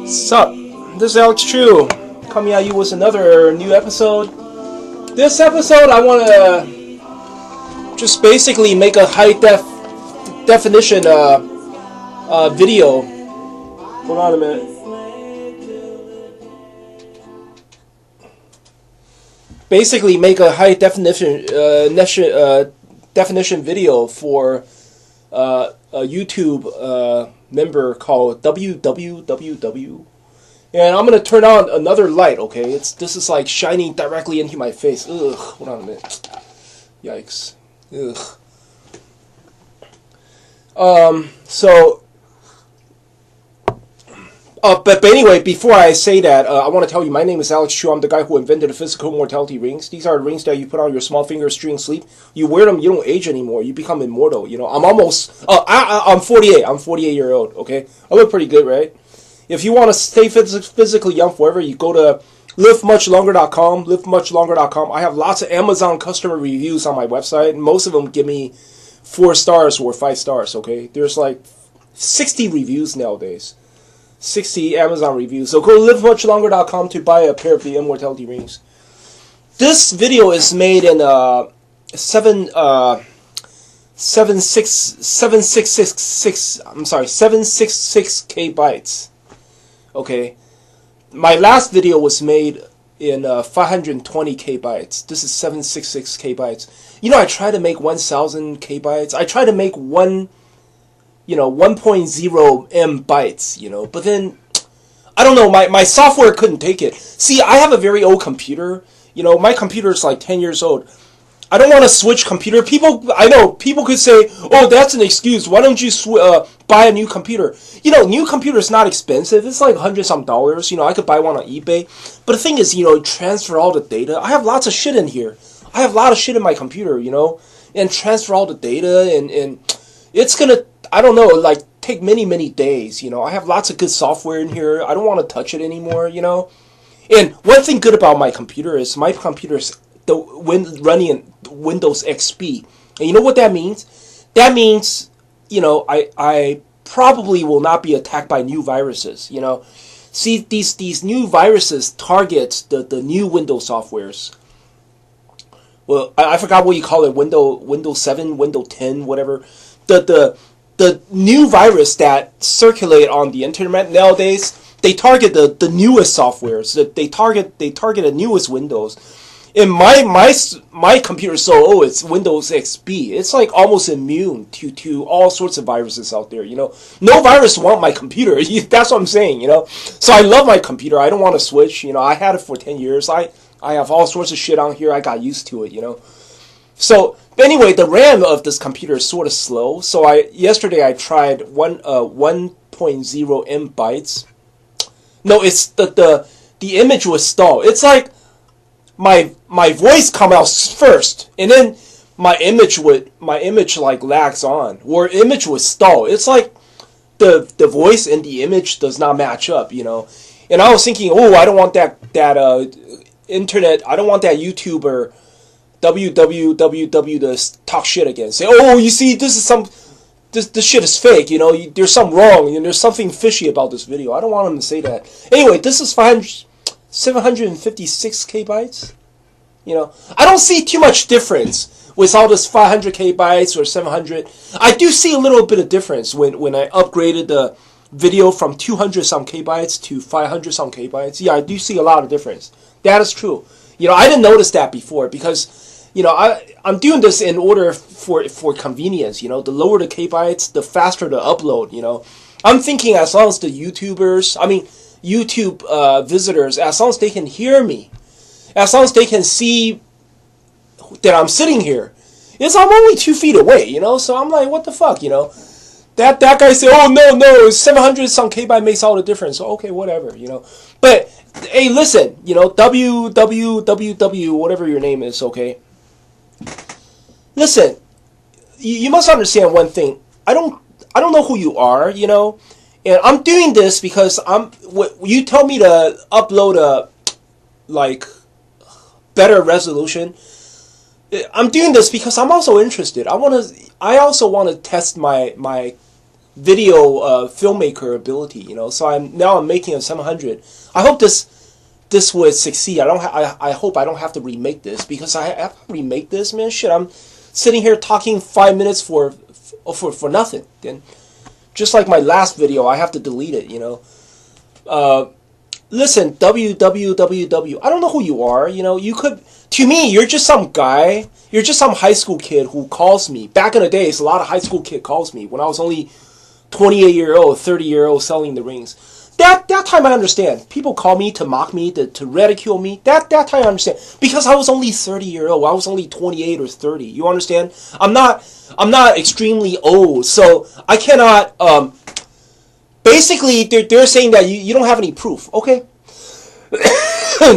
Sup? This is Alex Chiu coming at you with another new episode. This episode, I want to just basically make a high definition video. Hold on a minute. Basically, make a high definition definition video for a YouTube member called www. And I'm gonna turn on another light. Okay, this is like shining directly into my face. Ugh. Hold on a minute. Yikes. Ugh. But anyway, before I say that, I want to tell you my name is Alex Chiu. I'm the guy who invented the physical mortality rings. These are rings that you put on your small fingers during sleep. You wear them, you don't age anymore. You become immortal. You know, I'm almost. I'm 48. I'm 48 years old. Okay, I look pretty good, right? If you want to stay physically young forever, you go to livemuchlonger.com. Livemuchlonger.com. I have lots of Amazon customer reviews on my website. Most of them give me 4 stars or 5 stars. Okay, there's like 60 reviews nowadays. 60 Amazon reviews. So go to livemuchlonger.com to buy a pair of the immortality rings. This video is made in 766 bytes. Okay, my last video was made in 520 bytes. This is 766 bytes. You know, I try to make 1000 bytes. I try to make 1.0 M bytes, you know, but then, I don't know, my software couldn't take it. See, I have a very old computer, you know, my computer is like 10 years old. I don't want to switch computer. I know, people could say, oh, that's an excuse, why don't you buy a new computer? You know, new computer is not expensive, it's like $100-some, you know, I could buy one on eBay. But the thing is, you know, transfer all the data. I have lots of shit in here. I have a lot of shit in my computer, you know, and transfer all the data, and it's gonna, I don't know, like, take many days, you know. I have lots of good software in here. I don't want to touch it anymore, you know. And one thing good about my computer is my computer is running in Windows XP. And you know what that means? That means, you know, I probably will not be attacked by new viruses, you know. See, these new viruses target the new Windows softwares. Well, I forgot what you call it, Windows 7, Windows 10, whatever. The new virus that circulate on the internet nowadays, they target the newest softwares. They target the newest Windows. And my computer is so old, it's Windows XP. It's like almost immune to all sorts of viruses out there, you know. No virus want my computer. That's what I'm saying, you know. So I love my computer. I don't want to switch, you know. I had it for 10 years. I have all sorts of shit on here. I got used to it, you know. So anyway, the RAM of this computer is sort of slow. So yesterday I tried 1.0 M bytes. No, it's the image was stalled. It's like my voice come out first, and then my image like lags on, or image was stalled. It's like the voice and the image does not match up, you know. And I was thinking, oh, I don't want that internet. I don't want that YouTuber www to talk shit again. Say, oh, you see, this shit is fake, you know, there's something wrong, and there's something fishy about this video. I don't want him to say that. Anyway, this is 756 bytes. You know, I don't see too much difference with all this 500 bytes or 700. I do see a little bit of difference when I upgraded the video from 200-some bytes to 500-some bytes. Yeah, I do see a lot of difference. That is true. You know, I didn't notice that before because, you know, I'm doing this in order for convenience, you know. The lower the bytes, the faster the upload, you know. I'm thinking as long as the YouTube visitors, as long as they can hear me, as long as they can see that I'm sitting here, I'm only 2 feet away, you know. So I'm like, what the fuck, you know. That guy said, oh, no, 700-some byte makes all the difference. So, okay, whatever, you know. But, hey, listen, you know, www, whatever your name is, okay. Listen, you must understand one thing. I don't know who you are, you know. And I'm doing this because you told me to upload a, like, better resolution. I'm doing this because I'm also interested. I also want to test my video filmmaker ability, you know. So I'm making a 700. I hope this would succeed. I hope I don't have to remake this, because I have to remake this, man. Shit, I'm sitting here talking 5 minutes for nothing. Then, just like my last video, I have to delete it, you know. Listen, www. I don't know who you are. You know, you could. To me, you're just some guy. You're just some high school kid who calls me. Back in the days, a lot of high school kid calls me when I was only 28-year-old, 30-year-old selling the rings. That time I understand. People call me to mock me, to ridicule me. That time I understand, because I was only 30-year-old. I was only 28 or 30. You understand? I'm not extremely old, so I cannot. Basically, they're saying that you don't have any proof. Okay,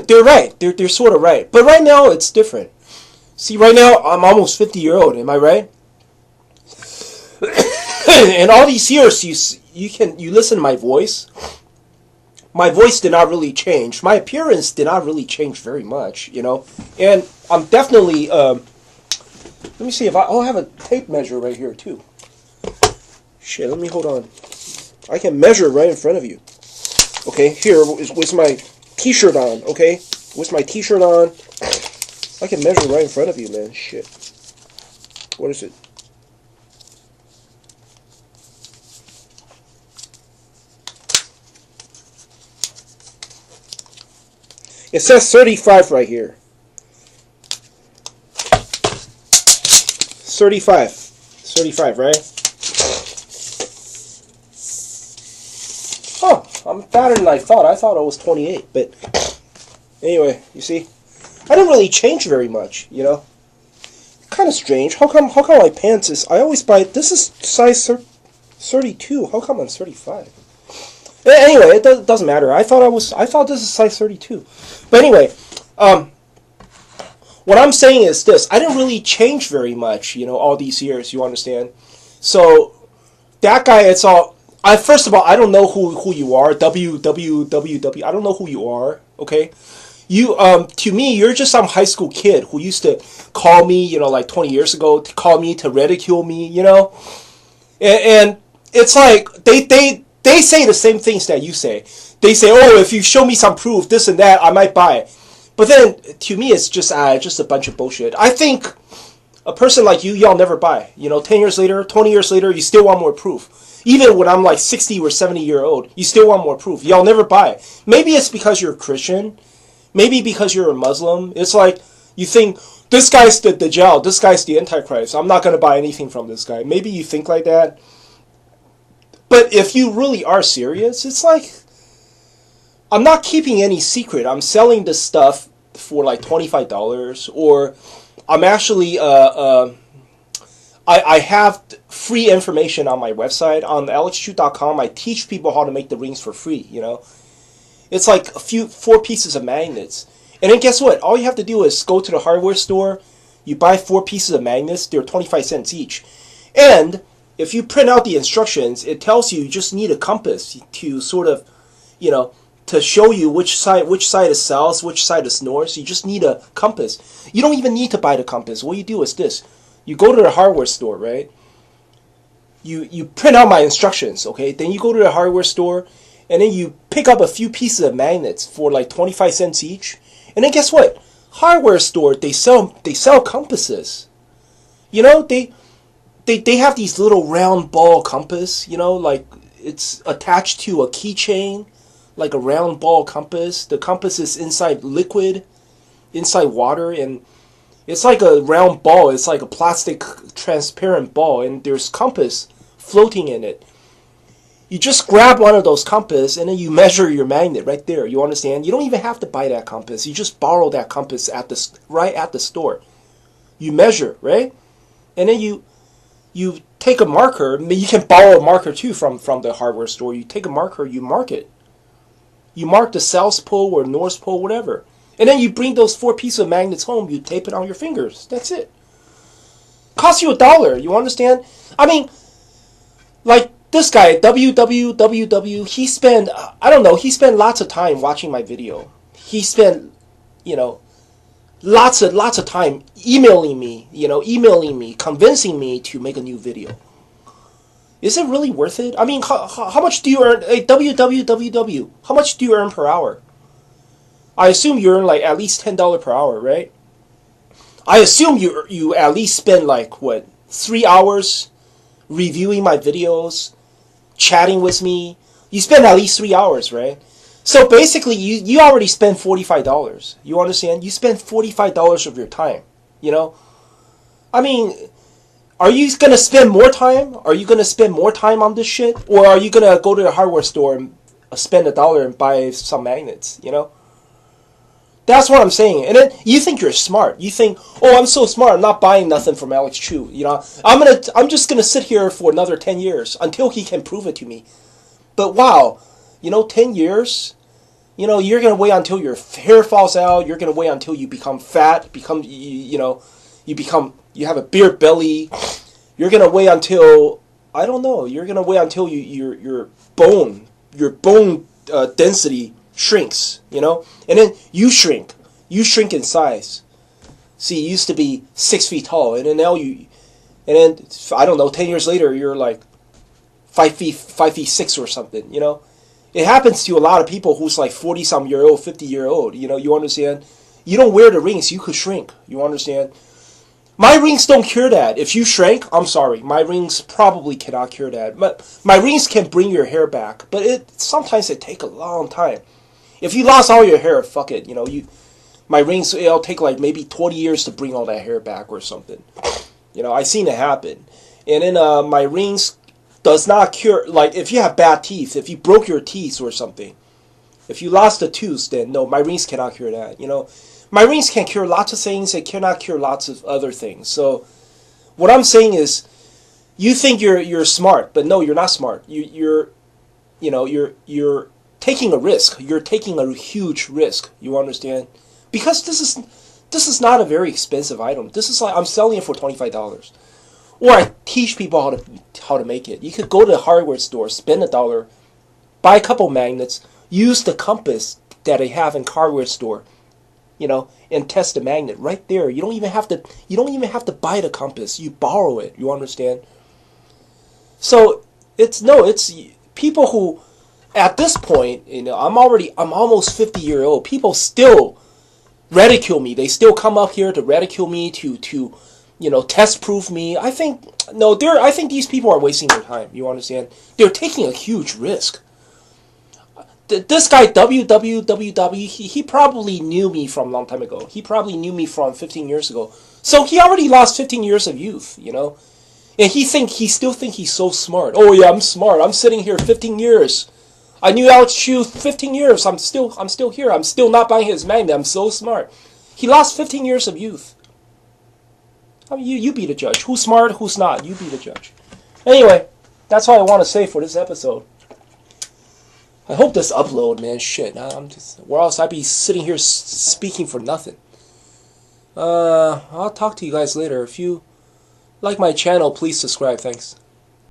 they're right. They're sort of right. But right now it's different. See, right now I'm almost 50-year-old. Am I right? And all these years, you listen to my voice. My voice did not really change. My appearance did not really change very much, you know. And I'm definitely. Let me see if I'll have a tape measure right here too. Shit, let me hold on. I can measure right in front of you. Okay, here with my t-shirt on. Okay, with my t-shirt on, I can measure right in front of you, man. Shit. What is it? It says 35 right here. 35. 35, right? Huh, I'm fatter than I thought. I thought I was 28, but anyway, you see? I didn't really change very much, you know? Kind of strange. How come my pants is... I always buy... This is size 32. How come I'm 35? Anyway, it doesn't matter. I thought this is size 32. But anyway, what I'm saying is this. I didn't really change very much, you know, all these years, you understand? So, that guy, it's all... first of all, I don't know who you are. www. I don't know who you are, okay? You, to me, you're just some high school kid who used to call me, you know, like 20 years ago, to call me, to ridicule me, you know? And it's like, they say the same things that you say. They say, oh, if you show me some proof, this and that, I might buy it. But then, to me, it's just a bunch of bullshit. I think a person like you, y'all never buy. You know, 10 years later, 20 years later, you still want more proof. Even when I'm like 60 or 70-year-old, you still want more proof. Y'all never buy. Maybe it's because you're a Christian. Maybe because you're a Muslim. It's like, you think, this guy's the Dajjal, this guy's the Antichrist. I'm not going to buy anything from this guy. Maybe you think like that. But if you really are serious, it's like, I'm not keeping any secret. I'm selling this stuff for like $25, or I'm actually, I have free information on my website. On alexchiu.com, I teach people how to make the rings for free, you know. It's like 4 pieces of magnets. And then guess what? All you have to do is go to the hardware store, you buy 4 pieces of magnets, they're 25 cents each. And if you print out the instructions, it tells you just need a compass to sort of, you know, to show you which side is south, which side is north. You just need a compass. You don't even need to buy the compass. What you do is this. You go to the hardware store, right? You print out my instructions, okay? Then you go to the hardware store, and then you pick up a few pieces of magnets for like 25 cents each. And then guess what? Hardware store, they sell compasses. You know, they have these little round ball compass, you know, like it's attached to a keychain, like a round ball compass. The compass is inside liquid, inside water, and it's like a round ball. It's like a plastic transparent ball, and there's compass floating in it. You just grab one of those compass, and then you measure your magnet right there. You understand? You don't even have to buy that compass. You just borrow that compass right at the store. You measure, right? And then you take a marker. I mean, you can borrow a marker too from the hardware store. You take a marker, you mark it. You mark the south pole or north pole, whatever. And then you bring those 4 pieces of magnets home. You tape it on your fingers. That's it. Costs you $1. You understand? I mean, like this guy, www, he spent, I don't know, he spent lots of time watching my video. He spent, you know, lots of time emailing me, convincing me to make a new video. Is it really worth it? I mean, how much do you earn? Hey, www. How much do you earn per hour? I assume you earn like at least $10 per hour, right? I assume you at least spend like what 3 hours reviewing my videos, chatting with me. You spend at least 3 hours, right? So basically, you already spend $45. You understand? You spend $45 of your time. You know, I mean, are you gonna spend more time? Are you gonna spend more time on this shit, or are you gonna go to the hardware store and spend $1 and buy some magnets? You know, that's what I'm saying. And then you think you're smart. You think, oh, I'm so smart. I'm not buying nothing from Alex Chiu. You know, I'm just gonna sit here for another 10 years until he can prove it to me. But wow, 10 years. You're gonna wait until your hair falls out. You're gonna wait until you become fat. You have a beer belly. You're gonna wait until I don't know. You're gonna wait until your bone density shrinks. And then you shrink. You shrink in size. See, you used to be 6 feet tall, and then I don't know. 10 years later, you're like 5 feet 6 or something. It happens to a lot of people who's like 40-some-year-old, 50-year-old. You understand? You don't wear the rings, you could shrink. You understand? My rings don't cure that. If you shrank, I'm sorry. My rings probably cannot cure that. But my rings can bring your hair back. But sometimes it take a long time. If you lost all your hair, fuck it. My rings, it'll take like maybe 20 years to bring all that hair back or something. I seen it happen. And then my rings does not cure, like if you have bad teeth, if you broke your teeth or something, if you lost a tooth, then no, my rings cannot cure that. My rings can cure lots of things, it cannot cure lots of other things. So what I'm saying is, you think you're smart, but no, you're not smart. You're taking a risk. You're taking a huge risk. You understand? Because this is not a very expensive item. This is like I'm selling it for $25. Or I teach people how to make it. You could go to the hardware store, spend $1, buy a couple magnets, use the compass that they have in hardware store, and test the magnet right there. You don't even have to buy the compass. You borrow it. You understand? So it's people who, at this point, I'm almost 50-year-old. People still ridicule me. They still come up here to ridicule me, to test proof me. I think these people are wasting their time. You understand? They're taking a huge risk. This guy www, he probably knew me from a long time ago. He probably knew me from 15 years ago. So he already lost 15 years of youth. And he still think he's so smart. Oh yeah, I'm smart. I'm sitting here 15 years. I knew Alex Chiu 15 years. I'm still here. I'm still not buying his magnet. I'm so smart. He lost 15 years of youth. I mean, you be the judge. Who's smart, who's not? You be the judge. Anyway, that's all I want to say for this episode. I hope this upload, man. Shit, or else I'd be sitting here speaking for nothing. I'll talk to you guys later. If you like my channel, please subscribe. Thanks.